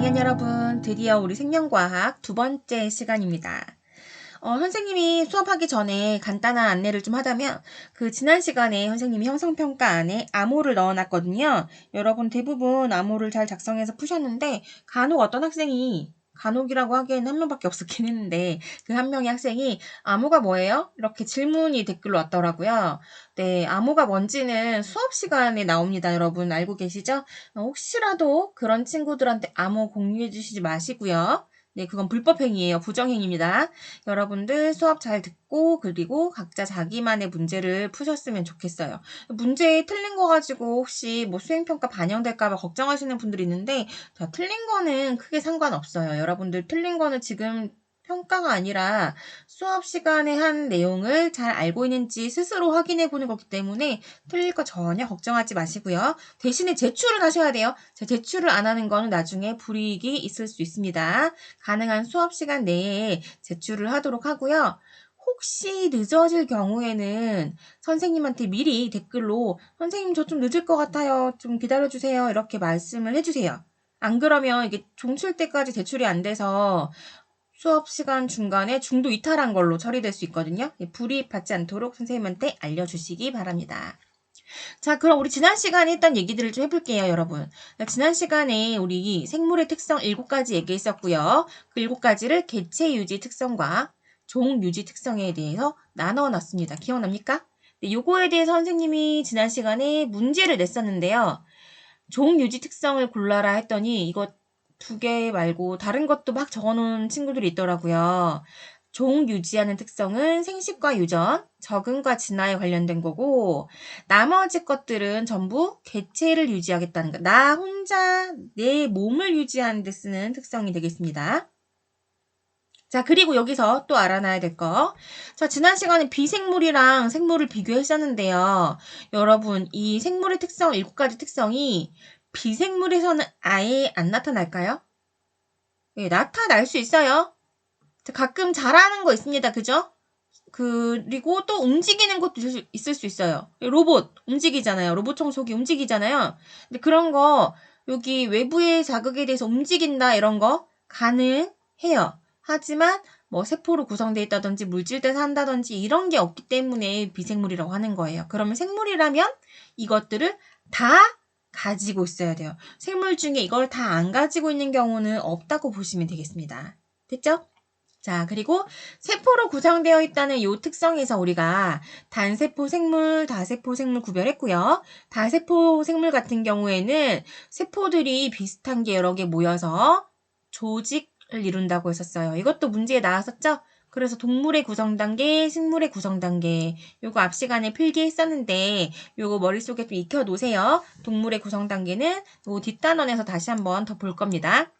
1학년 여러분, 드디어 우리 생명과학 두 번째 시간입니다. 선생님이 수업하기 전에 간단한 안내를 좀 하자면 지난 시간에 선생님이 형성평가 안에 암호를 넣어놨거든요. 여러분 대부분 암호를 잘 작성해서 푸셨는데 간혹 어떤 학생이 간혹이라고 하기에는 한 명밖에 없었긴 했는데 그 한 명의 학생이 암호가 뭐예요? 이렇게 질문이 댓글로 왔더라고요. 네, 암호가 뭔지는 수업 시간에 나옵니다. 여러분 알고 계시죠? 혹시라도 그런 친구들한테 암호 공유해 주시지 마시고요. 네, 그건 불법행위예요. 부정행위입니다. 여러분들 수업 잘 듣고 그리고 각자 자기만의 문제를 푸셨으면 좋겠어요. 문제 틀린 거 가지고 혹시 수행평가 반영될까 봐 걱정하시는 분들이 있는데 틀린 거는 크게 상관없어요. 여러분들 틀린 거는 지금 평가가 아니라 수업 시간에 한 내용을 잘 알고 있는지 스스로 확인해 보는 거기 때문에 틀릴 거 전혀 걱정하지 마시고요. 대신에 제출을 하셔야 돼요. 제출을 안 하는 거는 나중에 불이익이 있을 수 있습니다. 가능한 수업 시간 내에 제출을 하도록 하고요. 혹시 늦어질 경우에는 선생님한테 미리 댓글로 선생님 저 좀 늦을 것 같아요. 좀 기다려주세요. 이렇게 말씀을 해주세요. 안 그러면 이게 종칠 때까지 제출이 안 돼서 수업 시간 중간에 중도 이탈한 걸로 처리될 수 있거든요. 불이익 받지 않도록 선생님한테 알려주시기 바랍니다. 자, 그럼 우리 지난 시간에 했던 얘기들을 좀 해볼게요, 여러분. 지난 시간에 우리 생물의 특성 7가지 얘기했었고요. 그 7가지를 개체 유지 특성과 종 유지 특성에 대해서 나눠놨습니다. 기억납니까? 네, 요거에 대해서 선생님이 지난 시간에 문제를 냈었는데요. 종 유지 특성을 골라라 했더니 이거 2개 말고 다른 것도 막 적어놓은 친구들이 있더라고요. 종 유지하는 특성은 생식과 유전, 적응과 진화에 관련된 거고 나머지 것들은 전부 개체를 유지하겠다는 거. 나 혼자 내 몸을 유지하는 데 쓰는 특성이 되겠습니다. 자, 그리고 여기서 또 알아놔야 될 거. 자, 지난 시간에 비생물이랑 생물을 비교했었는데요. 여러분, 이 생물의 특성, 7가지 특성이 비생물에서는 아예 안 나타날까요? 예, 나타날 수 있어요. 가끔 잘하는 거 있습니다. 그죠? 그리고 또 움직이는 것도 있을 수 있어요. 로봇 움직이잖아요. 로봇 청소기 움직이잖아요. 근데 그런 거 여기 외부의 자극에 대해서 움직인다 이런 거 가능해요. 하지만 세포로 구성되어 있다든지 물질대사 한다든지 이런 게 없기 때문에 비생물이라고 하는 거예요. 그러면 생물이라면 이것들을 다 가지고 있어야 돼요. 생물 중에 이걸 다 안 가지고 있는 경우는 없다고 보시면 되겠습니다. 됐죠? 자, 그리고 세포로 구성되어 있다는 이 특성에서 우리가 단세포 생물, 다세포 생물 구별했고요. 다세포 생물 같은 경우에는 세포들이 비슷한 게 여러 개 모여서 조직을 이룬다고 했었어요. 이것도 문제에 나왔었죠? 그래서 동물의 구성 단계, 식물의 구성 단계 요거 앞 시간에 필기했었는데 요거 머릿속에 좀 익혀 놓으세요. 동물의 구성 단계는 요 뒷단원에서 다시 한번 더 볼 겁니다.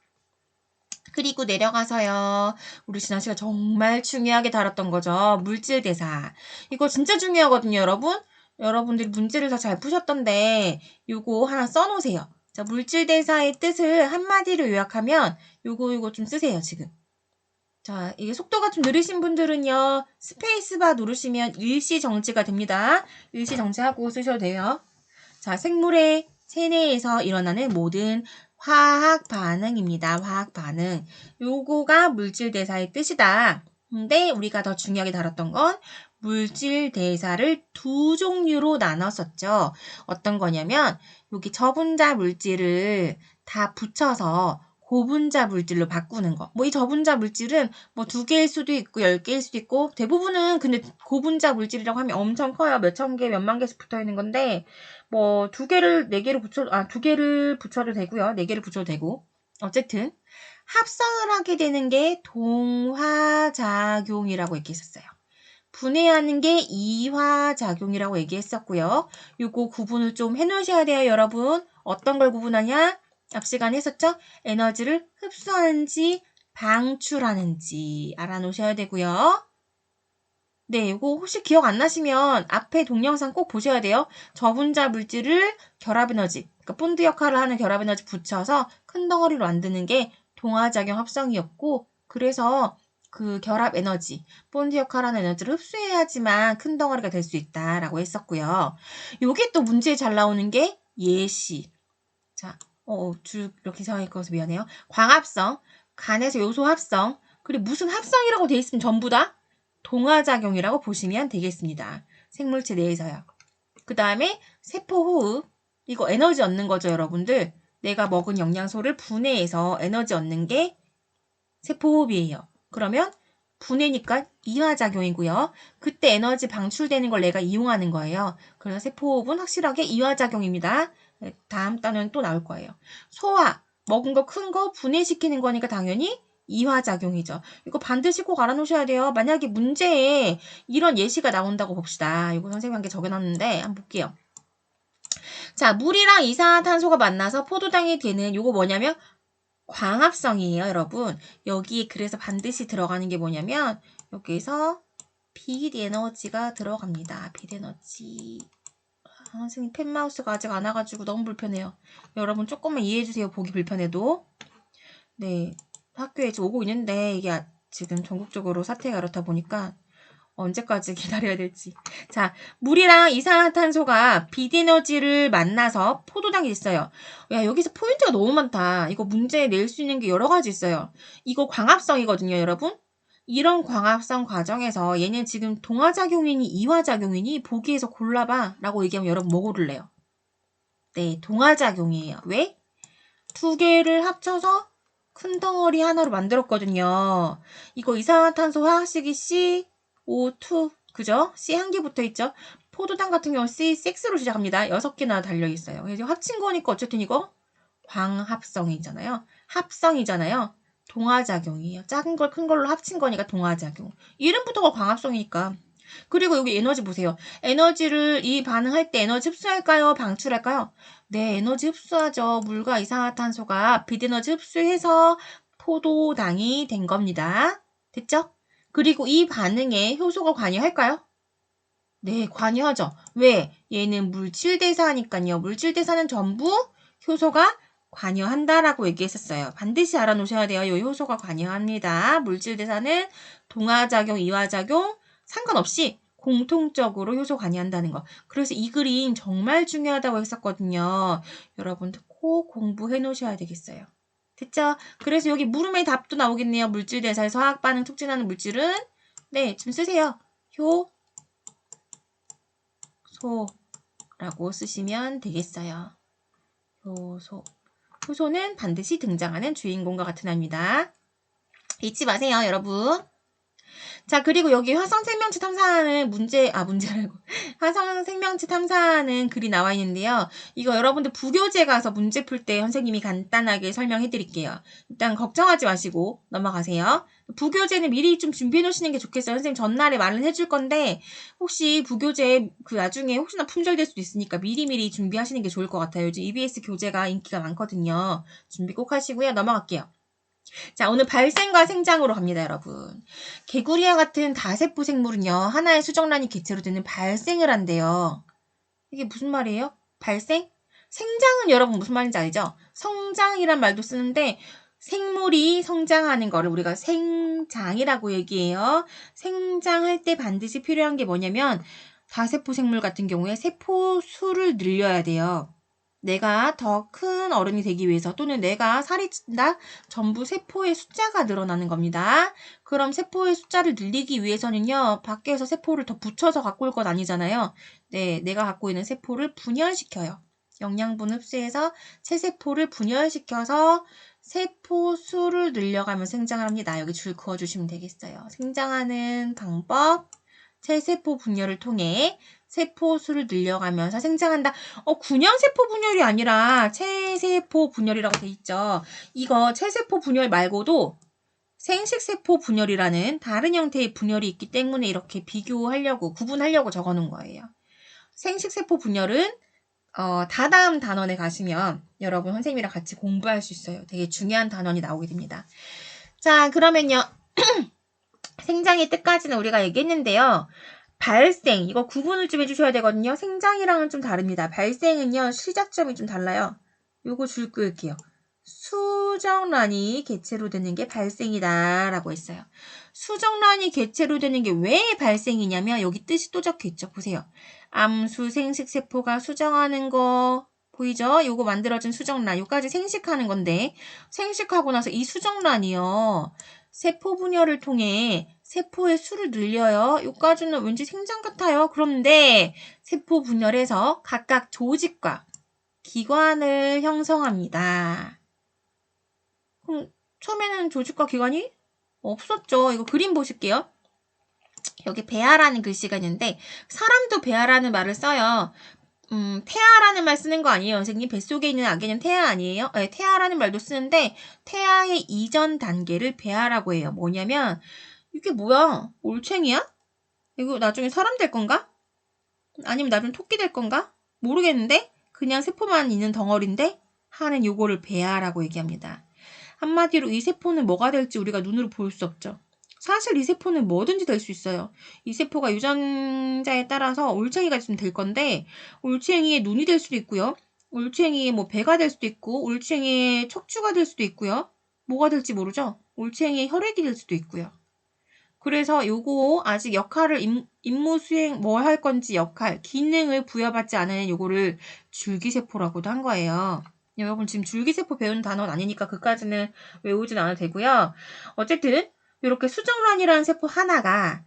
그리고 내려가서요. 우리 지난 시간 정말 중요하게 다뤘던 거죠. 물질대사. 이거 진짜 중요하거든요, 여러분. 여러분들이 문제를 다 잘 푸셨던데 요거 하나 써놓으세요. 자, 물질대사의 뜻을 한마디로 요약하면 요거 좀 쓰세요, 지금. 자, 이게 속도가 좀 느리신 분들은요. 스페이스바 누르시면 일시정지가 됩니다. 일시정지하고 쓰셔도 돼요. 자, 생물의 체내에서 일어나는 모든 화학 반응입니다. 화학 반응. 요거가 물질 대사의 뜻이다. 근데 우리가 더 중요하게 다뤘던 건 물질 대사를 2종류로 나눴었죠. 어떤 거냐면 여기 저분자 물질을 다 붙여서 고분자 물질로 바꾸는 거. 이 저분자 물질은 2개일 수도 있고 10개일 수도 있고 대부분은 근데 고분자 물질이라고 하면 엄청 커요. 몇천 개, 몇만 개씩 붙어 있는 건데 2개를, 4개를 붙여, 2개를 붙여도 되고요. 4개를 붙여도 되고. 어쨌든, 합성을 하게 되는 게 동화작용이라고 얘기했었어요. 분해하는 게 이화작용이라고 얘기했었고요. 요거 구분을 좀 해놓으셔야 돼요, 여러분. 어떤 걸 구분하냐? 앞 시간에 했었죠? 에너지를 흡수하는지 방출하는지 알아놓으셔야 되고요. 네, 이거 혹시 기억 안 나시면 앞에 동영상 꼭 보셔야 돼요. 저분자 물질을 결합에너지, 그러니까 본드 역할을 하는 결합에너지 붙여서 큰 덩어리로 만드는 게 동화작용 합성이었고, 그래서 그 결합에너지, 본드 역할을 하는 에너지를 흡수해야지만 큰 덩어리가 될 수 있다라고 했었고요. 요게 또 문제에 잘 나오는 게 예시. 자, 이렇게 생각해 거서 미안해요. 광합성, 간에서 요소 합성, 그리고 무슨 합성이라고 돼 있으면 전부 다 동화작용이라고 보시면 되겠습니다. 생물체 내에서요. 그 다음에 세포호흡, 이거 에너지 얻는 거죠, 여러분들. 내가 먹은 영양소를 분해해서 에너지 얻는 게 세포호흡이에요. 그러면 분해니까 이화작용이고요. 그때 에너지 방출되는 걸 내가 이용하는 거예요. 그래서 세포호흡은 확실하게 이화작용입니다. 다음 단어는 또 나올 거예요. 소화, 먹은 거 큰 거 분해시키는 거니까 당연히 이화작용이죠. 이거 반드시 꼭 알아놓으셔야 돼요. 만약에 문제에 이런 예시가 나온다고 봅시다. 이거 선생님한테 적어놨는데 한번 볼게요. 자, 물이랑 이산화탄소가 만나서 포도당이 되는 요거 뭐냐면 광합성이에요, 여러분. 여기에 그래서 반드시 들어가는 게 뭐냐면 여기서 빛 에너지가 들어갑니다. 빛 에너지. 선생님 펜마우스가 아직 안 와가지고 너무 불편해요. 여러분 조금만 이해해주세요. 보기 불편해도. 네, 학교에 지금 오고 있는데 이게 지금 전국적으로 사태가 그렇다 보니까 언제까지 기다려야 될지. 자, 물이랑 이산화탄소가 빛 에너지를 만나서 포도당이 있어요. 야, 여기서 포인트가 너무 많다. 이거 문제에 낼 수 있는 게 여러 가지 있어요. 이거 광합성이거든요, 여러분. 이런 광합성 과정에서 얘는 지금 동화작용이니 이화작용이니 보기에서 골라봐 라고 얘기하면 여러분 뭐 고를래요? 네, 동화작용이에요. 왜? 두 개를 합쳐서 큰 덩어리 하나로 만들었거든요. 이거 이산화탄소 화학식이 CO2, 그죠? C 한 개 붙어 있죠? 포도당 같은 경우 C6로 시작합니다. 6개나 달려있어요. 그래서 합친 거니까 어쨌든 이거 광합성이잖아요. 합성이잖아요. 동화작용이에요. 작은 걸 큰 걸로 합친 거니까 동화작용. 이름부터가 광합성이니까. 그리고 여기 에너지 보세요. 에너지를 이 반응할 때 에너지 흡수할까요? 방출할까요? 네, 에너지 흡수하죠. 물과 이산화탄소가 빛에너지 흡수해서 포도당이 된 겁니다. 됐죠? 그리고 이 반응에 효소가 관여할까요? 네, 관여하죠. 왜? 얘는 물질대사니까요. 물질대사는 전부 효소가 관여한다라고 얘기했었어요. 반드시 알아놓으셔야 돼요. 이 효소가 관여합니다. 물질대사는 동화작용, 이화작용 상관없이 공통적으로 효소 관여한다는 거. 그래서 이 그림 정말 중요하다고 했었거든요. 여러분들 꼭 공부해 놓으셔야 되겠어요. 됐죠? 그래서 여기 물음의 답도 나오겠네요. 물질대사에서 화학반응 촉진하는 물질은 네, 좀 쓰세요. 효소라고 쓰시면 되겠어요. 효소. 효소는 반드시 등장하는 주인공과 같은 합니다. 잊지 마세요, 여러분. 자, 그리고 여기 화성생명체 탐사하는 문제라고. 화성생명체 탐사하는 글이 나와 있는데요. 이거 여러분들 부교재 가서 문제 풀 때 선생님이 간단하게 설명해 드릴게요. 일단 걱정하지 마시고 넘어가세요. 부교재는 미리 좀 준비해 놓으시는 게 좋겠어요. 선생님 전날에 말은 해줄 건데 혹시 부교재 그 나중에 혹시나 품절될 수도 있으니까 미리미리 준비하시는 게 좋을 것 같아요. 요즘 EBS 교재가 인기가 많거든요. 준비 꼭 하시고요. 넘어갈게요. 자, 오늘 발생과 생장으로 갑니다, 여러분. 개구리와 같은 다세포 생물은요, 하나의 수정란이 개체로 되는 발생을 한대요. 이게 무슨 말이에요? 발생? 생장은 여러분 무슨 말인지 알죠? 성장이란 말도 쓰는데, 생물이 성장하는 거를 우리가 생장이라고 얘기해요. 생장할 때 반드시 필요한 게 뭐냐면, 다세포 생물 같은 경우에 세포 수를 늘려야 돼요. 내가 더 큰 어른이 되기 위해서 또는 내가 살이 찐다 전부 세포의 숫자가 늘어나는 겁니다. 그럼 세포의 숫자를 늘리기 위해서는요. 밖에서 세포를 더 붙여서 갖고 올 건 아니잖아요. 네, 내가 갖고 있는 세포를 분열시켜요. 영양분 흡수해서 체세포를 분열시켜서 세포 수를 늘려가면 생장을 합니다. 여기 줄 그어주시면 되겠어요. 생장하는 방법, 체세포 분열을 통해 세포 수를 늘려가면서 생장한다. 균형세포 분열이 아니라 체세포 분열이라고 돼 있죠. 이거 체세포 분열 말고도 생식세포 분열이라는 다른 형태의 분열이 있기 때문에 이렇게 비교하려고, 구분하려고 적어놓은 거예요. 생식세포 분열은 다다음 단원에 가시면 여러분 선생님이랑 같이 공부할 수 있어요. 되게 중요한 단원이 나오게 됩니다. 자, 그러면요. 생장의 뜻까지는 우리가 얘기했는데요. 발생, 이거 구분을 좀 해주셔야 되거든요. 생장이랑은 좀 다릅니다. 발생은요, 시작점이 좀 달라요. 요거 줄 그을게요. 수정란이 개체로 되는 게 발생이다 라고 했어요. 수정란이 개체로 되는 게 왜 발생이냐면 여기 뜻이 또 적혀 있죠. 보세요. 암수 생식세포가 수정하는 거, 보이죠? 요거 만들어진 수정란. 요까지 생식하는 건데, 생식하고 나서 이 수정란이요. 세포 분열을 통해 세포의 수를 늘려요. 요까지는 왠지 생장 같아요. 그런데 세포 분열에서 각각 조직과 기관을 형성합니다. 그럼 처음에는 조직과 기관이 없었죠. 이거 그림 보실게요. 여기 배아라는 글씨가 있는데 사람도 배아라는 말을 써요. 태아라는 말 쓰는 거 아니에요, 선생님? 뱃속에 있는 아기는 태아 아니에요? 네, 태아라는 말도 쓰는데 태아의 이전 단계를 배아라고 해요. 뭐냐면 이게 뭐야? 올챙이야? 이거 나중에 사람 될 건가? 아니면 나중에 토끼 될 건가? 모르겠는데 그냥 세포만 있는 덩어리인데 하는 요거를 배아라고 얘기합니다. 한마디로 이 세포는 뭐가 될지 우리가 눈으로 볼 수 없죠. 사실 이 세포는 뭐든지 될 수 있어요. 이 세포가 유전자에 따라서 올챙이가 좀 될 건데 올챙이의 눈이 될 수도 있고요. 올챙이의 뭐 배가 될 수도 있고 올챙이의 척추가 될 수도 있고요. 뭐가 될지 모르죠. 올챙이의 혈액이 될 수도 있고요. 그래서 요거 아직 역할을 임무 수행 뭐 할 건지 역할, 기능을 부여받지 않은 요거를 줄기세포라고도 한 거예요. 여러분 지금 줄기세포 배우는 단어는 아니니까 그까지는 외우진 않아도 되고요. 어쨌든 이렇게 수정란이라는 세포 하나가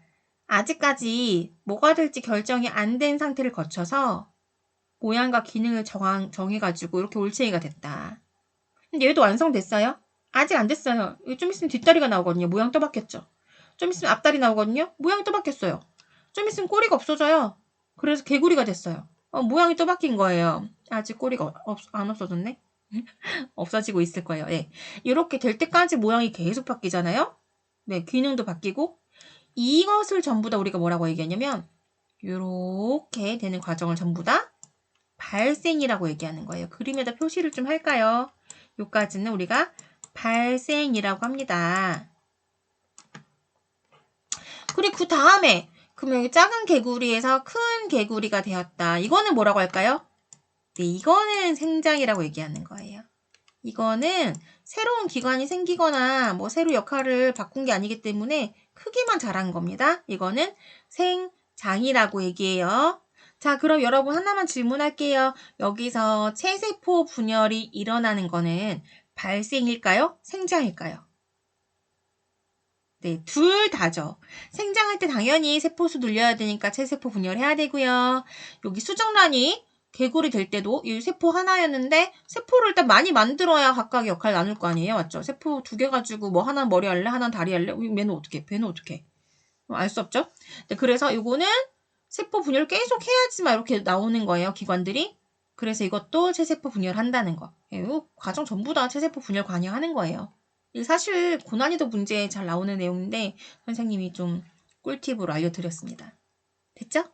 아직까지 뭐가 될지 결정이 안 된 상태를 거쳐서 모양과 기능을 정해가지고 이렇게 올챙이가 됐다. 근데 얘도 완성됐어요? 아직 안 됐어요. 좀 있으면 뒷다리가 나오거든요. 모양 또 바뀌었죠. 좀 있으면 앞다리 나오거든요. 모양이 또 바뀌었어요. 좀 있으면 꼬리가 없어져요. 그래서 개구리가 됐어요. 모양이 또 바뀐 거예요. 아직 꼬리가 안 없어졌네. 없어지고 있을 거예요. 네. 이렇게 될 때까지 모양이 계속 바뀌잖아요. 네, 기능도 바뀌고 이것을 전부 다 우리가 뭐라고 얘기하냐면 이렇게 되는 과정을 전부 다 발생이라고 얘기하는 거예요. 그림에다 표시를 좀 할까요? 요까지는 우리가 발생이라고 합니다. 그리고 그 다음에 그러면 여기 작은 개구리에서 큰 개구리가 되었다. 이거는 뭐라고 할까요? 네, 이거는 생장이라고 얘기하는 거예요. 이거는 새로운 기관이 생기거나 뭐 새로 역할을 바꾼 게 아니기 때문에 크기만 자란 겁니다. 이거는 생장이라고 얘기해요. 자, 그럼 여러분 하나만 질문할게요. 여기서 체세포 분열이 일어나는 거는 발생일까요? 생장일까요? 네, 둘 다죠. 생장할 때 당연히 세포수 늘려야 되니까 체세포 분열해야 되고요. 여기 수정란이 개구리 될 때도 이 세포 하나였는데 세포를 일단 많이 만들어야 각각 역할 나눌 거 아니에요. 맞죠? 세포 2개 가지고 뭐 하나는 머리 할래? 하나는 다리 할래? 얘는 어떻게? 배는 어떻게? 알 수 없죠? 네, 그래서 이거는 세포 분열 계속 해야지만 이렇게 나오는 거예요. 기관들이. 그래서 이것도 체세포 분열한다는 거. 이 과정 전부 다 체세포 분열 관여하는 거예요. 사실 고난이도 문제에 잘 나오는 내용인데 선생님이 좀 꿀팁으로 알려드렸습니다. 됐죠?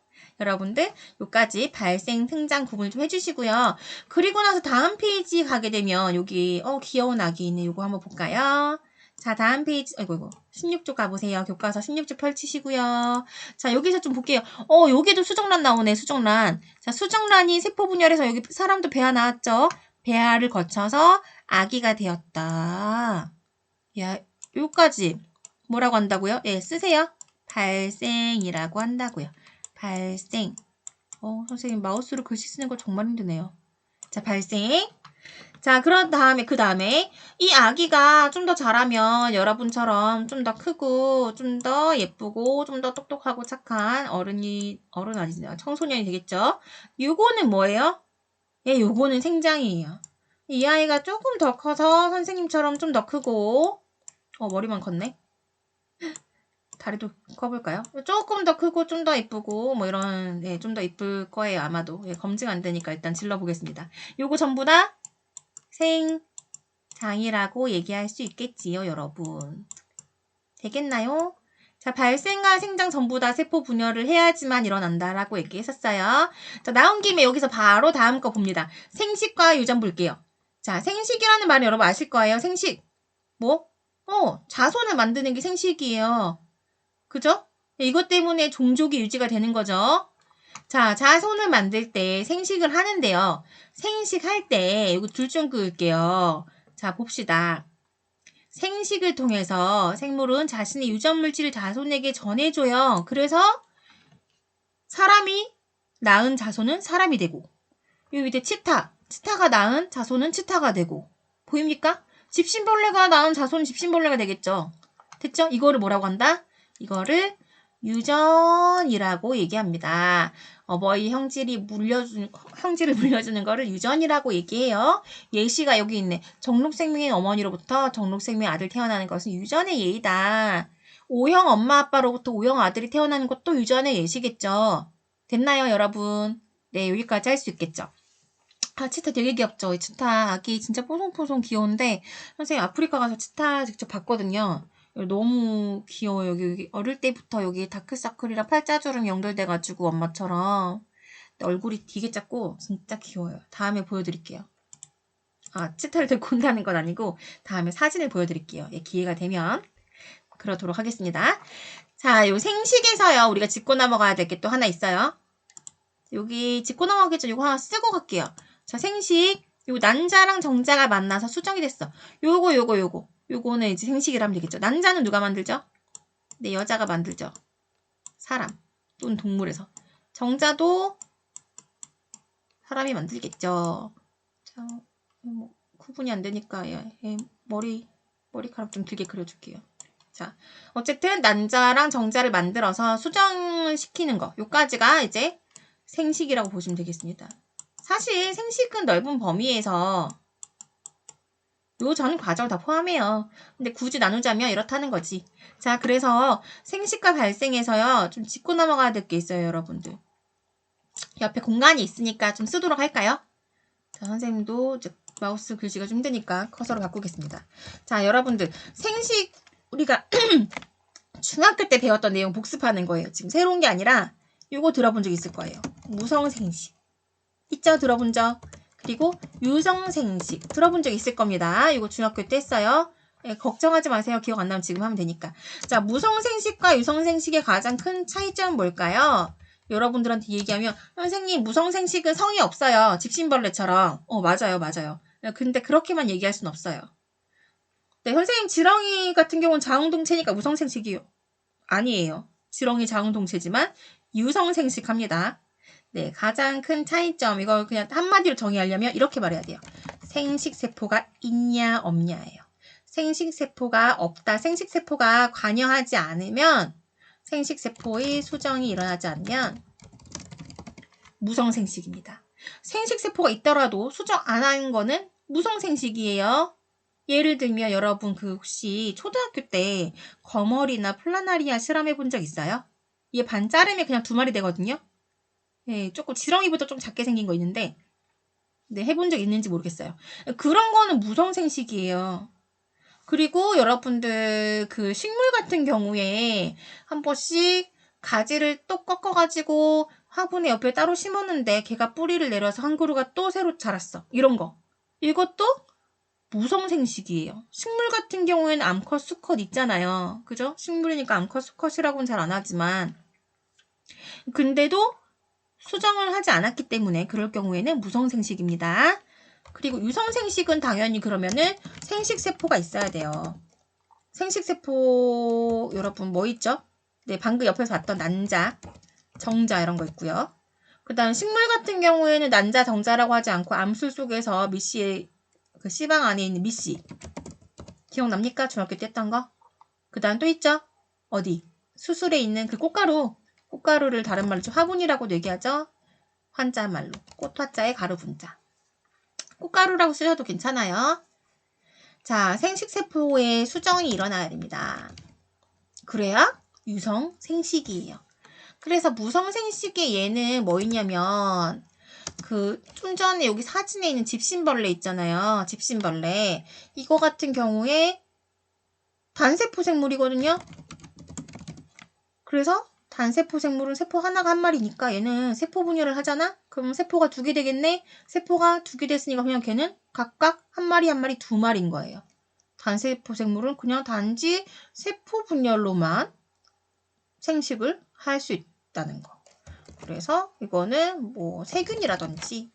여러분들 여기까지 발생, 생장 구분을 좀 해주시고요. 그리고 나서 다음 페이지 가게 되면 여기 귀여운 아기 있네. 요거 한번 볼까요? 자, 다음 페이지, 아이고, 16쪽 가보세요. 교과서 16쪽 펼치시고요. 자, 여기서 좀 볼게요. 여기도 수정란 나오네, 수정란. 자, 수정란이 세포 분열해서 여기 사람도 배아 나왔죠? 배아를 거쳐서 아기가 되었다. 야, 요까지 뭐라고 한다고요? 예, 쓰세요. 발생이라고 한다고요. 발생. 선생님 마우스로 글씨 쓰는 거 정말 힘드네요. 자, 발생. 자, 그 다음에 이 아기가 좀 더 자라면 여러분처럼 좀 더 크고 좀 더 예쁘고 좀 더 똑똑하고 착한 어른 아니지, 청소년이 되겠죠? 요거는 뭐예요? 예, 요거는 생장이에요. 이 아이가 조금 더 커서 선생님처럼 좀 더 크고 머리만 컸네. 다리도 커볼까요? 조금 더 크고 좀 더 이쁘고 뭐 이런 좀 더 이쁠 거예요. 아마도. 검증 안 되니까 일단 질러보겠습니다. 요거 전부 다 생장이라고 얘기할 수 있겠지요, 여러분. 되겠나요? 자, 발생과 생장 전부 다 세포 분열을 해야지만 일어난다라고 얘기했었어요. 자, 나온 김에 여기서 바로 다음 거 봅니다. 생식과 유전 볼게요. 자, 생식이라는 말은 여러분 아실 거예요. 생식. 뭐? 자손을 만드는 게 생식이에요. 그죠? 이것 때문에 종족이 유지가 되는 거죠. 자, 자손을 만들 때 생식을 하는데요. 생식할 때 이거 줄 좀 그을게요. 자, 봅시다. 생식을 통해서 생물은 자신의 유전 물질을 자손에게 전해줘요. 그래서 사람이 낳은 자손은 사람이 되고 이 밑에 치타. 치타가 낳은 자손은 치타가 되고. 보입니까? 집신벌레가 낳은 자손은 집신벌레가 되겠죠. 됐죠? 이거를 뭐라고 한다? 이거를 유전이라고 얘기합니다. 어버이 형질을 물려주는 거를 유전이라고 얘기해요. 예시가 여기 있네. 정록생명의 어머니로부터 정록생명의 아들 태어나는 것은 유전의 예이다. O형 엄마 아빠로부터 O형 아들이 태어나는 것도 유전의 예시겠죠. 됐나요, 여러분? 네, 여기까지 할 수 있겠죠. 아, 치타 되게 귀엽죠? 이 치타 아기 진짜 뽀송뽀송 귀여운데 선생님 아프리카 가서 치타 직접 봤거든요. 너무 귀여워요. 여기 어릴 때부터 여기 다크서클이랑 팔자주름이 연결돼가지고 엄마처럼 얼굴이 되게 작고 진짜 귀여워요. 다음에 보여드릴게요. 아, 치타를 들고 온다는 건 아니고 다음에 사진을 보여드릴게요. 예, 기회가 되면 그러도록 하겠습니다. 자, 요 생식에서요. 우리가 짚고 넘어가야 될 게 또 하나 있어요. 여기 짚고 넘어가기 전에 이거 하나 쓰고 갈게요. 자, 생식. 요 난자랑 정자가 만나서 수정이 됐어. 요거는 이제 생식이라 하면 되겠죠. 난자는 누가 만들죠? 네, 여자가 만들죠. 사람 또는 동물에서. 정자도 사람이 만들겠죠. 자, 뭐 구분이 안 되니까 머리카락 좀 길게 그려줄게요. 자, 어쨌든 난자랑 정자를 만들어서 수정을 시키는 거. 요까지가 이제 생식이라고 보시면 되겠습니다. 사실 생식은 넓은 범위에서 요 전 과정을 다 포함해요. 근데 굳이 나누자면 이렇다는 거지. 자, 그래서 생식과 발생에서요. 좀 짚고 넘어가야 될 게 있어요, 여러분들. 옆에 공간이 있으니까 좀 쓰도록 할까요? 자, 선생님도 이제 마우스 글씨가 좀 힘드니까 커서로 바꾸겠습니다. 자, 여러분들 생식 우리가 중학교 때 배웠던 내용 복습하는 거예요. 지금 새로운 게 아니라 요거 들어본 적 있을 거예요. 무성생식. 있죠? 들어본 적. 그리고 유성생식 들어본 적 있을 겁니다. 이거 중학교 때 했어요. 예, 걱정하지 마세요. 기억 안 나면 지금 하면 되니까. 자, 무성생식과 유성생식의 가장 큰 차이점은 뭘까요? 여러분들한테 얘기하면 선생님 무성생식은 성이 없어요. 집신벌레처럼. 맞아요. 근데 그렇게만 얘기할 순 없어요. 네, 선생님 지렁이 같은 경우는 자웅동체니까 무성생식이요. 아니에요. 지렁이 자웅동체지만 유성생식합니다. 네, 가장 큰 차이점, 이걸 그냥 한마디로 정의하려면 이렇게 말해야 돼요. 생식세포가 있냐, 없냐예요. 생식세포가 없다, 생식세포가 관여하지 않으면, 생식세포의 수정이 일어나지 않으면 무성생식입니다. 생식세포가 있더라도 수정 안 하는 거는 무성생식이에요. 예를 들면 여러분 혹시 초등학교 때 거머리나 플라나리아 실험해 본 적 있어요? 얘 반 자르면 그냥 2마리 되거든요. 네, 조금 지렁이보다 좀 작게 생긴 거 있는데 네, 해본 적 있는지 모르겠어요. 그런 거는 무성생식이에요. 그리고 여러분들 식물 같은 경우에 한 번씩 가지를 또 꺾어가지고 화분에 옆에 따로 심었는데 걔가 뿌리를 내려서 한 그루가 또 새로 자랐어. 이런 거. 이것도 무성생식이에요. 식물 같은 경우에는 암컷, 수컷 있잖아요. 그죠? 식물이니까 암컷, 수컷이라고는 잘 안 하지만 근데도 수정을 하지 않았기 때문에 그럴 경우에는 무성생식입니다. 그리고 유성생식은 당연히 그러면은 생식세포가 있어야 돼요. 생식세포 여러분 뭐 있죠? 네, 방금 옆에서 봤던 난자, 정자 이런 거 있고요. 그 다음 식물 같은 경우에는 난자, 정자라고 하지 않고 암술 속에서 미씨의 씨방 안에 있는 미씨 기억납니까? 중학교 때 했던 거? 그 다음 또 있죠? 어디? 수술에 있는 꽃가루를 다른 말로 화분이라고도 얘기하죠. 환자 말로 꽃화자의 가루 분자. 꽃가루라고 쓰셔도 괜찮아요. 자, 생식세포의 수정이 일어나야 됩니다. 그래야 유성생식이에요. 그래서 무성생식의 얘는 뭐 있냐면 좀 전에 여기 사진에 있는 집신벌레 있잖아요. 집신벌레. 이거 같은 경우에 단세포 생물이거든요. 그래서 단세포 생물은 세포 하나가 한 마리니까 얘는 세포 분열을 하잖아? 그럼 세포가 2개 되겠네? 세포가 2개 됐으니까 그냥 걔는 각각 한 마리 2마리인 거예요. 단세포 생물은 그냥 단지 세포 분열로만 생식을 할 수 있다는 거. 그래서 이거는 뭐 세균이라든지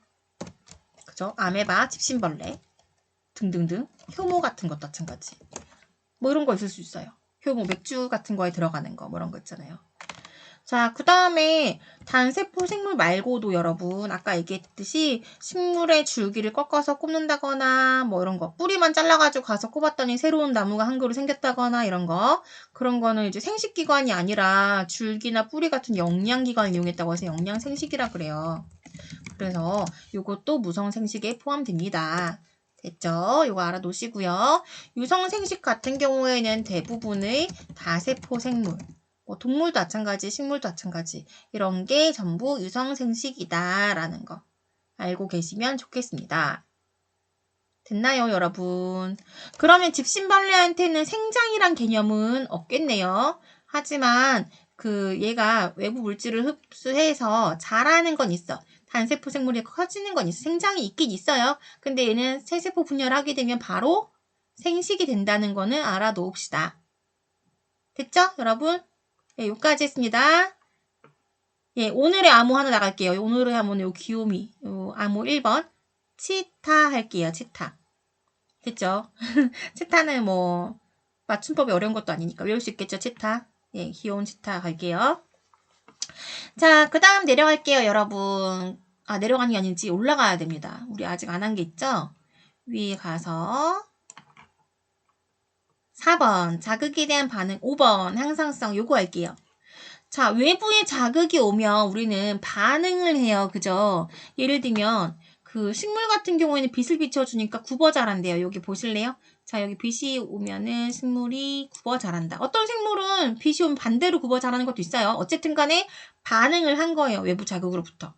그죠? 아메바, 집신벌레 등등등 효모 같은 것도 마찬가지. 뭐 이런 거 있을 수 있어요. 효모, 맥주 같은 거에 들어가는 거 뭐 이런 거 있잖아요. 자, 그 다음에 단세포 생물 말고도 여러분 아까 얘기했듯이 식물의 줄기를 꺾어서 꼽는다거나 뭐 이런 거 뿌리만 잘라가지고 가서 꼽았더니 새로운 나무가 한 그루 생겼다거나 이런 거 그런 거는 이제 생식기관이 아니라 줄기나 뿌리 같은 영양기관을 이용했다고 해서 영양생식이라 그래요. 그래서 이것도 무성생식에 포함됩니다. 됐죠? 이거 알아놓으시고요. 유성생식 같은 경우에는 대부분의 다세포 생물 뭐 동물도 마찬가지, 식물도 마찬가지 이런 게 전부 유성생식이다라는 거 알고 계시면 좋겠습니다. 됐나요, 여러분? 그러면 집신벌레한테는 생장이란 개념은 없겠네요. 하지만 얘가 외부 물질을 흡수해서 자라는 건 있어. 단세포 생물이 커지는 건 있어. 생장이 있긴 있어요. 근데 얘는 세세포 분열을 하게 되면 바로 생식이 된다는 거는 알아놓읍시다. 됐죠, 여러분? 네, 여기까지 했습니다. 예, 오늘의 암호 하나 나갈게요. 오늘의 암호는 요 귀요미, 요 암호 1번. 치타 할게요, 치타. 됐죠? 치타는 뭐, 맞춤법이 어려운 것도 아니니까 외울 수 있겠죠, 치타. 예, 귀여운 치타 갈게요. 자, 그 다음 내려갈게요, 여러분. 아, 내려가는 게 아닌지 올라가야 됩니다. 우리 아직 안 한 게 있죠? 위에 가서 4번, 자극에 대한 반응. 5번, 항상성. 요거 할게요. 자, 외부의 자극이 오면 우리는 반응을 해요. 그죠? 예를 들면 식물 같은 경우에는 빛을 비춰주니까 굽어 자란대요. 여기 보실래요? 자, 여기 빛이 오면은 식물이 굽어 자란다. 어떤 생물은 빛이 오면 반대로 굽어 자라는 것도 있어요. 어쨌든 간에 반응을 한 거예요. 외부 자극으로부터.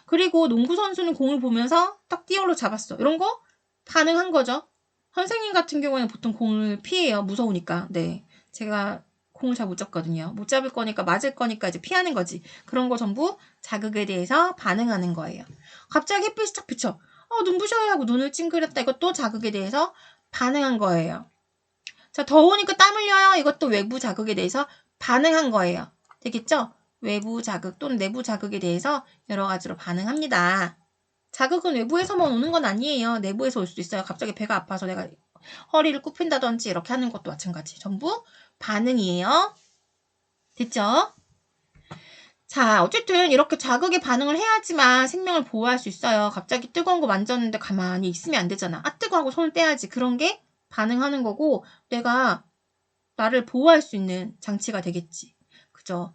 그리고 농구 선수는 공을 보면서 딱 띄어로 잡았어. 이런 거 반응한 거죠. 선생님 같은 경우에는 보통 공을 피해요. 무서우니까. 네. 제가 공을 잘 못 잡거든요. 못 잡을 거니까 맞을 거니까 이제 피하는 거지. 그런 거 전부 자극에 대해서 반응하는 거예요. 갑자기 햇빛이 딱 비쳐. 눈부셔요 하고 눈을 찡그렸다. 이것도 자극에 대해서 반응한 거예요. 자, 더우니까 땀 흘려요. 이것도 외부 자극에 대해서 반응한 거예요. 되겠죠? 외부 자극 또는 내부 자극에 대해서 여러 가지로 반응합니다. 자극은 외부에서만 오는 건 아니에요. 내부에서 올 수도 있어요. 갑자기 배가 아파서 내가 허리를 굽힌다든지 이렇게 하는 것도 마찬가지. 전부 반응이에요. 됐죠? 자, 어쨌든 이렇게 자극에 반응을 해야지만 생명을 보호할 수 있어요. 갑자기 뜨거운 거 만졌는데 가만히 있으면 안 되잖아. 아, 뜨거워 하고 손을 떼야지. 그런 게 반응하는 거고 내가 나를 보호할 수 있는 장치가 되겠지. 그죠?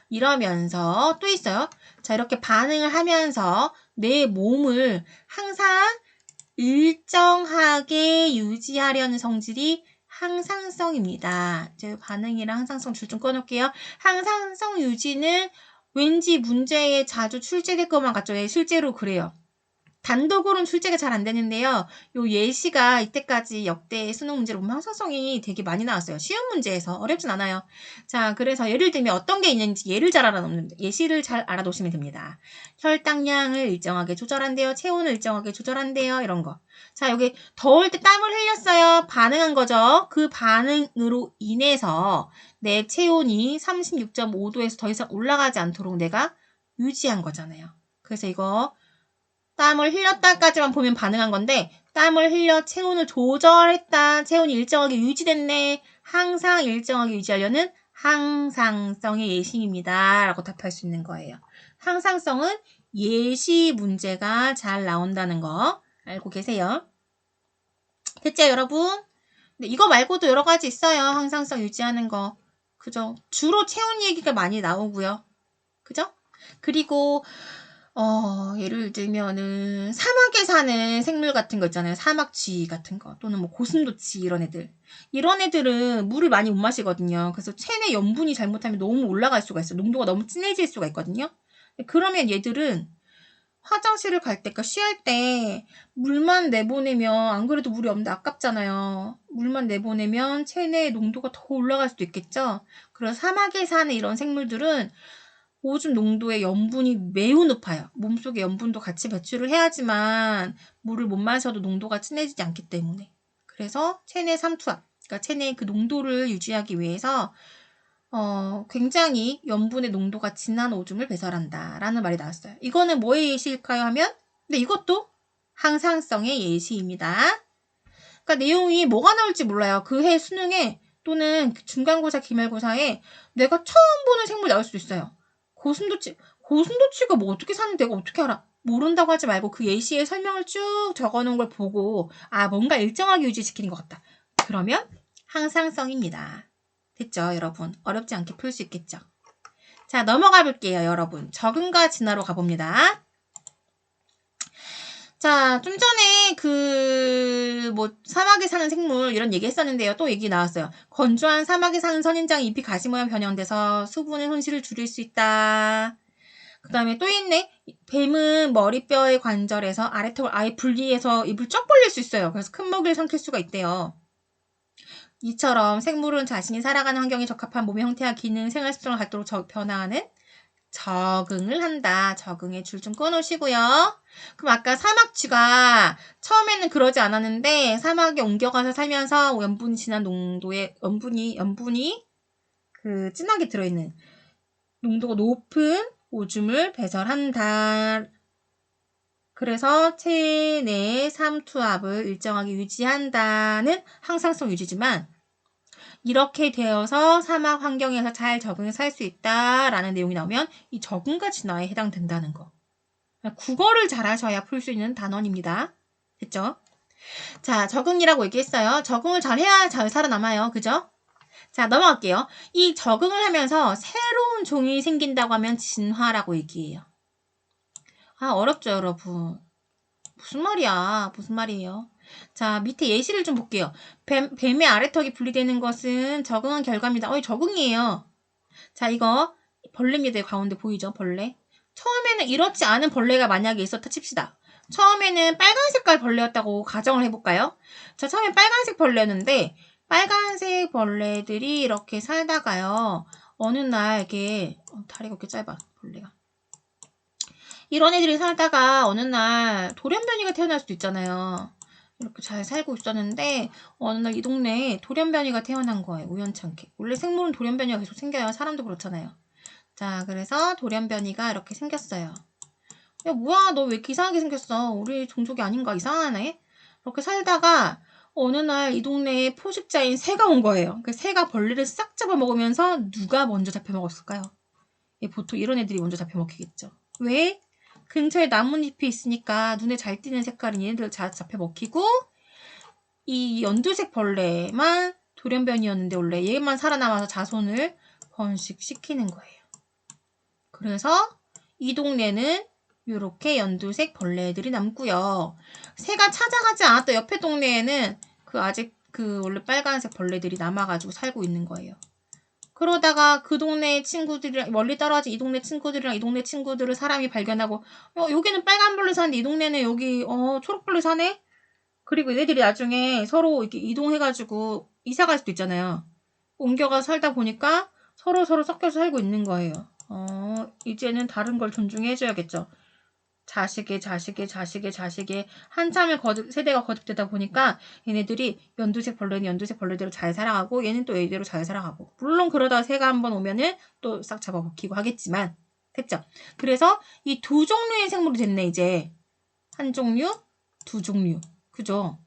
이러면서 또 있어요. 자, 이렇게 반응을 하면서 내 몸을 항상 일정하게 유지하려는 성질이 항상성입니다. 제 반응이랑 항상성 줄 좀 꺼놓을게요. 항상성 유지는 왠지 문제에 자주 출제될 것만 같죠? 예, 실제로 그래요. 단독으로는 출제가 잘 안 되는데요. 요 예시가 이때까지 역대 수능 문제로 보면 항상성이 되게 많이 나왔어요. 쉬운 문제에서 어렵진 않아요. 자, 그래서 예를 들면 어떤 게 있는지 예를 잘 알아놓는 예시를 잘 알아놓으시면 됩니다. 혈당량을 일정하게 조절한대요. 체온을 일정하게 조절한대요. 이런 거. 자, 여기 더울 때 땀을 흘렸어요. 반응한 거죠. 그 반응으로 인해서 내 체온이 36.5도에서 더 이상 올라가지 않도록 내가 유지한 거잖아요. 그래서 이거 땀을 흘렸다까지만 보면 반응한 건데 땀을 흘려 체온을 조절했다. 체온이 일정하게 유지됐네. 항상 일정하게 유지하려는 항상성의 예시입니다. 라고 답할 수 있는 거예요. 항상성은 예시 문제가 잘 나온다는 거 알고 계세요? 됐죠, 여러분? 근데 이거 말고도 여러 가지 있어요. 항상성 유지하는 거. 그죠? 주로 체온 얘기가 많이 나오고요. 그죠? 그리고 예를 들면은 사막에 사는 생물 같은 거 있잖아요. 사막쥐 같은 거 또는 뭐 고슴도치 이런 애들. 이런 애들은 물을 많이 못 마시거든요. 그래서 체내 염분이 잘못하면 너무 올라갈 수가 있어요. 농도가 너무 진해질 수가 있거든요. 그러면 얘들은 화장실을 갈 때, 그러니까 쉬할 때 물만 내보내면 안 그래도 물이 없는데 아깝잖아요. 물만 내보내면 체내 농도가 더 올라갈 수도 있겠죠. 그래서 사막에 사는 이런 생물들은 오줌 농도의 염분이 매우 높아요. 몸속에 염분도 같이 배출을 해야지만 물을 못 마셔도 농도가 진해지지 않기 때문에. 그래서 체내 삼투압, 그러니까 체내 그 농도를 유지하기 위해서 굉장히 염분의 농도가 진한 오줌을 배설한다라는 말이 나왔어요. 이거는 뭐의 예시일까요 하면 근데 이것도 항상성의 예시입니다. 그러니까 내용이 뭐가 나올지 몰라요. 그 해 수능에 또는 중간고사, 기말고사에 내가 처음 보는 생물 나올 수도 있어요. 고슴도치가 뭐 어떻게 사는데 내가 어떻게 알아? 모른다고 하지 말고 그 예시의 설명을 쭉 적어놓은 걸 보고 뭔가 일정하게 유지시키는 것 같다. 그러면 항상성입니다. 됐죠, 여러분? 어렵지 않게 풀 수 있겠죠? 자, 넘어가 볼게요, 여러분. 적응과 진화로 가봅니다. 자, 좀 전에 사막에 사는 생물 이런 얘기 했었는데요. 또 얘기 나왔어요. 건조한 사막에 사는 선인장이 잎이 가시 모양 변형돼서 수분의 손실을 줄일 수 있다. 그 다음에 또 있네. 뱀은 머리뼈의 관절에서 아래턱을 아예 분리해서 입을 쫙 벌릴 수 있어요. 그래서 큰 먹이를 삼킬 수가 있대요. 이처럼 생물은 자신이 살아가는 환경에 적합한 몸의 형태와 기능, 생활 습성을 갖도록 변화하는 적응을 한다. 적응의 줄 좀 끊으시고요. 그럼 아까 사막쥐가 처음에는 그러지 않았는데 사막에 옮겨가서 살면서 염분이 진한 농도의 염분이 진하게 들어있는 농도가 높은 오줌을 배설한다. 그래서 체내 삼투압을 일정하게 유지한다는 항상성 유지지만 이렇게 되어서 사막 환경에서 잘 적응해 살 수 있다라는 내용이 나오면 이 적응과 진화에 해당된다는 거. 국어를 잘하셔야 풀 수 있는 단원입니다. 됐죠? 자, 적응이라고 얘기했어요. 적응을 잘해야 잘 살아남아요. 그죠? 자, 넘어갈게요. 이 적응을 하면서 새로운 종이 생긴다고 하면 진화라고 얘기해요. 어렵죠, 여러분. 무슨 말이야? 무슨 말이에요? 자, 밑에 예시를 좀 볼게요. 뱀의 아래턱이 분리되는 것은 적응한 결과입니다. 적응이에요. 자, 이거 벌레입니다. 가운데 보이죠? 벌레. 처음에는 이렇지 않은 벌레가 만약에 있었다 칩시다. 처음에는 빨간 색깔 벌레였다고 가정을 해볼까요? 자, 처음에 빨간색 벌레였는데 빨간색 벌레들이 이렇게 살다가요. 어느 날 이렇게 다리가 이렇게 짧아 벌레가. 이런 애들이 살다가 어느 날 돌연변이가 태어날 수도 있잖아요. 이렇게 잘 살고 있었는데 어느 날 이 동네에 돌연변이가 태어난 거예요. 우연찮게. 원래 생물은 돌연변이가 계속 생겨요. 사람도 그렇잖아요. 자, 그래서 돌연변이가 이렇게 생겼어요. 야, 뭐야, 너 왜 이렇게 이상하게 생겼어? 우리 종족이 아닌가? 이상하네? 이렇게 살다가 어느 날 이 동네에 포식자인 새가 온 거예요. 그 새가 벌레를 싹 잡아먹으면서 누가 먼저 잡혀먹었을까요? 보통 이런 애들이 먼저 잡혀먹히겠죠. 왜? 근처에 나뭇잎이 있으니까 눈에 잘 띄는 색깔인 얘네들 잘 잡혀먹히고 이 연두색 벌레만 돌연변이었는데 원래 얘만 살아남아서 자손을 번식시키는 거예요. 그래서 이 동네는 이렇게 연두색 벌레들이 남고요. 새가 찾아가지 않았던 옆에 동네에는 아직 원래 빨간색 벌레들이 남아가지고 살고 있는 거예요. 그러다가 그 동네 친구들이랑 멀리 떨어진 이 동네 친구들이랑 이 동네 친구들을 사람이 발견하고 여기는 빨간 벌레 사는데 이 동네는 여기 초록 벌레 사네? 그리고 얘네들이 나중에 서로 이렇게 이동해가지고 이사 갈 수도 있잖아요. 옮겨가 살다 보니까 서로 섞여서 살고 있는 거예요. 이제는 다른 걸 존중해줘야겠죠. 자식의 한참을 세대가 거듭되다 보니까 얘네들이 연두색 벌레는 연두색 벌레대로 잘 살아가고 얘는 또 얘대로 잘 살아가고 물론 그러다 새가 한번 오면은 또 싹 잡아먹히고 하겠지만 됐죠? 그래서 이 두 종류의 생물이 됐네 이제 한 종류, 두 종류 그죠?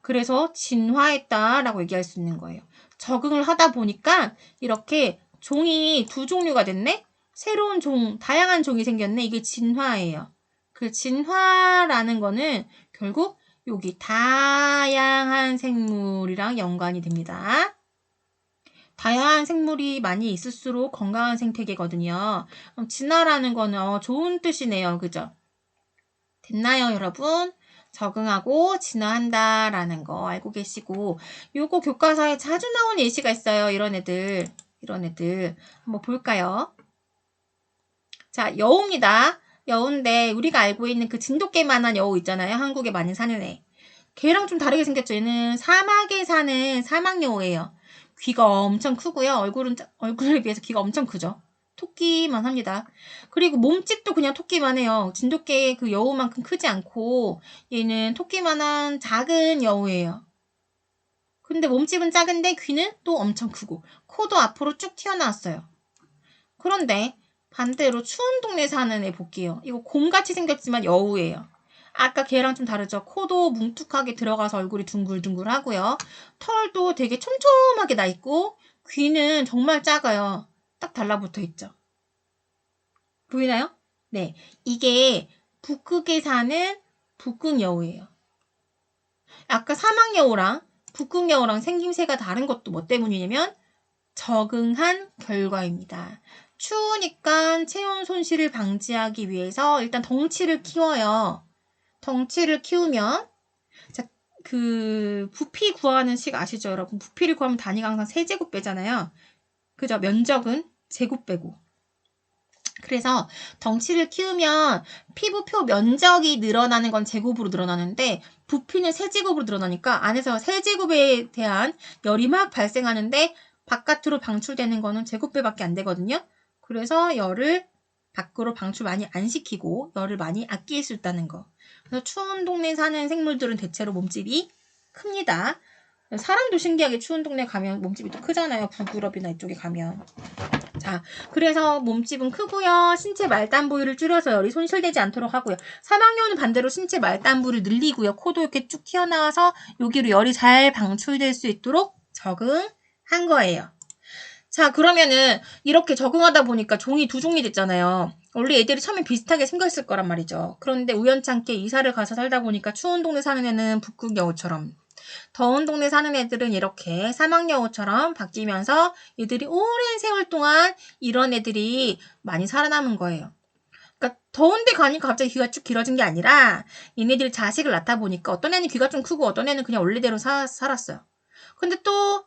그래서 진화했다라고 얘기할 수 있는 거예요. 적응을 하다 보니까 이렇게 종이 두 종류가 됐네? 새로운 다양한 종이 생겼네. 이게 진화예요. 그 진화라는 거는 결국 여기 다양한 생물이랑 연관이 됩니다. 다양한 생물이 많이 있을수록 건강한 생태계거든요. 진화라는 거는 좋은 뜻이네요. 그죠? 됐나요, 여러분? 적응하고 진화한다라는 거 알고 계시고 요거 교과서에 자주 나오는 예시가 있어요. 이런 애들 한번 볼까요? 자, 여우입니다. 여우인데 우리가 알고 있는 그 진돗개만한 여우 있잖아요. 한국에 많이 사는 애. 걔랑 좀 다르게 생겼죠. 얘는 사막에 사는 사막여우예요. 귀가 엄청 크고요. 얼굴에 비해서 귀가 엄청 크죠. 토끼만 합니다. 그리고 몸집도 그냥 토끼만 해요. 진돗개 그 여우만큼 크지 않고 얘는 토끼만한 작은 여우예요. 근데 몸집은 작은데 귀는 또 엄청 크고 코도 앞으로 쭉 튀어나왔어요. 그런데 반대로 추운 동네 사는 애 볼게요. 이거 곰같이 생겼지만 여우예요. 아까 걔랑 좀 다르죠? 코도 뭉툭하게 들어가서 얼굴이 둥글둥글하고요. 털도 되게 촘촘하게 나 있고 귀는 정말 작아요. 딱 달라붙어 있죠. 보이나요? 네, 이게 북극에 사는 북극여우예요. 아까 사막여우랑 북극여우랑 생김새가 다른 것도 뭐 때문이냐면 적응한 결과입니다. 추우니까 체온 손실을 방지하기 위해서 일단 덩치를 키워요. 덩치를 키우면 자, 그 부피 구하는 식 아시죠, 여러분? 부피를 구하면 단위가 항상 세제곱배잖아요. 그죠? 면적은 제곱배고. 그래서 덩치를 키우면 피부표 면적이 늘어나는 건 제곱으로 늘어나는데 부피는 세제곱으로 늘어나니까 안에서 세제곱에 대한 열이 막 발생하는데 바깥으로 방출되는 거는 제곱배밖에 안 되거든요. 그래서 열을 밖으로 방출 많이 안 시키고 열을 많이 아낄 수 있다는 거. 그래서 추운 동네에 사는 생물들은 대체로 몸집이 큽니다. 사람도 신기하게 추운 동네 가면 몸집이 또 크잖아요. 북유럽이나 이쪽에 가면. 자, 그래서 몸집은 크고요. 신체 말단 부위를 줄여서 열이 손실되지 않도록 하고요. 사막여우는 반대로 신체 말단 부위를 늘리고요. 코도 이렇게 쭉 튀어나와서 여기로 열이 잘 방출될 수 있도록 적응한 거예요. 자, 그러면은 이렇게 적응하다 보니까 종이 두 종이 됐잖아요. 원래 애들이 처음에 비슷하게 생겼을 거란 말이죠. 그런데 우연찮게 이사를 가서 살다 보니까 추운 동네 사는 애는 북극여우처럼, 더운 동네 사는 애들은 이렇게 사막여우처럼 바뀌면서 얘들이 오랜 세월 동안 이런 애들이 많이 살아남은 거예요. 그러니까 더운 데 가니까 갑자기 귀가 쭉 길어진 게 아니라 얘네들이 자식을 낳다 보니까 어떤 애는 귀가 좀 크고 어떤 애는 그냥 원래대로 살았어요. 근데 또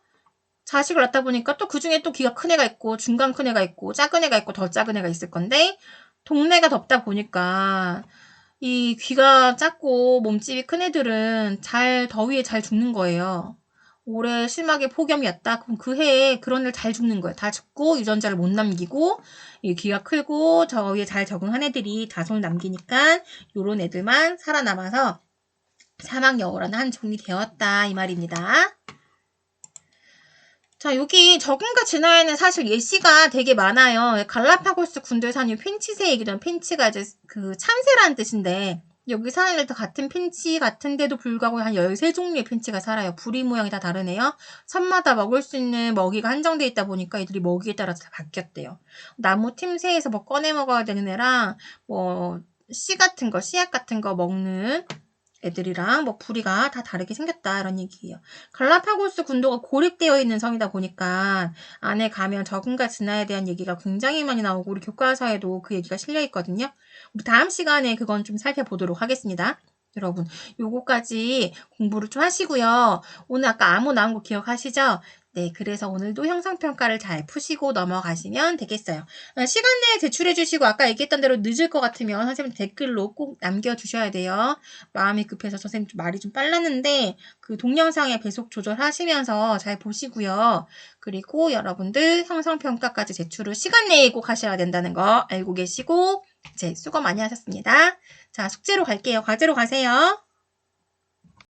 자식을 낳다 보니까 또 그중에 또 귀가 큰 애가 있고 중간 큰 애가 있고 작은 애가 있고 더 작은 애가 있을 건데 동네가 덥다 보니까 이 귀가 작고 몸집이 큰 애들은 더위에 잘 죽는 거예요. 올해 심하게 폭염이었다. 그럼 그 해에 그런 애들 잘 죽는 거예요. 다 죽고 유전자를 못 남기고 이 귀가 크고 더위에 잘 적응한 애들이 다손을 남기니까 요런 애들만 살아남아서 사막여우라는 한 종이 되었다 이 말입니다. 자, 여기 적응과 진화에는 사실 예시가 되게 많아요. 갈라파고스 군도에 사는 핀치새 얘기는 핀치가 이제 그 참새라는 뜻인데 여기 사는 애들 같은 핀치 같은데도 불구하고 한 13종류의 핀치가 살아요. 부리 모양이 다 다르네요. 섬마다 먹을 수 있는 먹이가 한정되어 있다 보니까 이들이 먹이에 따라서 다 바뀌었대요. 나무 틈새에서 뭐 꺼내 먹어야 되는 애랑 뭐 씨 같은 거, 씨앗 같은 거 먹는 애들이랑 뭐 부리가 다 다르게 생겼다 이런 얘기예요. 갈라파고스 군도가 고립되어 있는 섬이다 보니까 안에 가면 적응과 진화에 대한 얘기가 굉장히 많이 나오고 우리 교과서에도 그 얘기가 실려 있거든요. 우리 다음 시간에 그건 좀 살펴보도록 하겠습니다. 여러분 요거까지 공부를 좀 하시고요. 오늘 아까 암호 나온 거 기억하시죠? 네, 그래서 오늘도 형성평가를 잘 푸시고 넘어가시면 되겠어요. 시간 내에 제출해 주시고 아까 얘기했던 대로 늦을 것 같으면 선생님 댓글로 꼭 남겨주셔야 돼요. 마음이 급해서 선생님 말이 좀 빨랐는데 그 동영상에 배속 조절하시면서 잘 보시고요. 그리고 여러분들 형성평가까지 제출을 시간 내에 꼭 하셔야 된다는 거 알고 계시고 수고 많이 하셨습니다. 자, 숙제로 갈게요. 과제로 가세요.